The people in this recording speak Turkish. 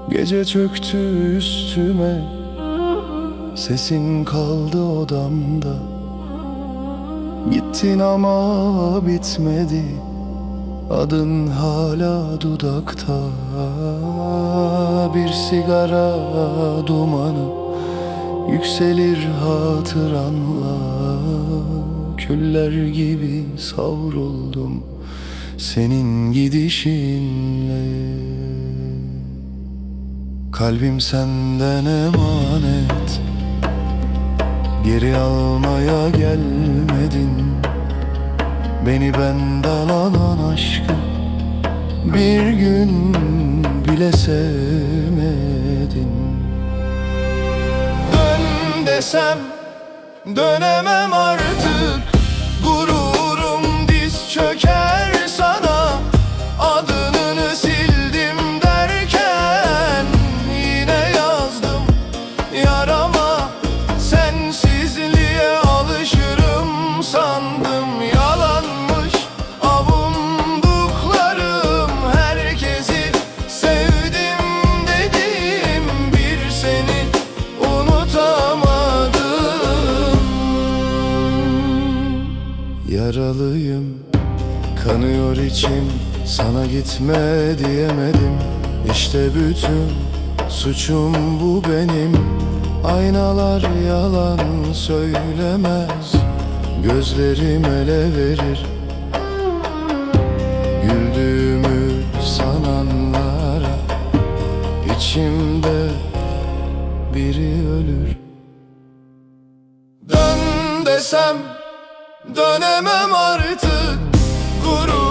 Gece çöktü üstüme, sesin kaldı odamda. Gittin ama bitmedi, adın hala dudakta. Bir sigara dumanı yükselir hatıranla. Küller gibi savruldum senin gidişinle. Kalbim senden emanet, geri almaya gelmedin. Beni benden alan aşkı bir gün bile sevmedin. Dön desem dönemem artık, gururum diz çöker sana. Adını sildim derken yine yazdım yarama. Sensizliğe alışırım sandım, yalanmış avunduklarım. Herkesi sevdim dedim, bir seni unutamadım. Yaralıyım, kanıyor içim, sana gitme diyemedim. İşte bütün suçum bu benim. Aynalar yalan söylemez, gözlerim ele verir. Güldüğümü sananlara içimde biri ölür. Dön desem dönemem artık, gurur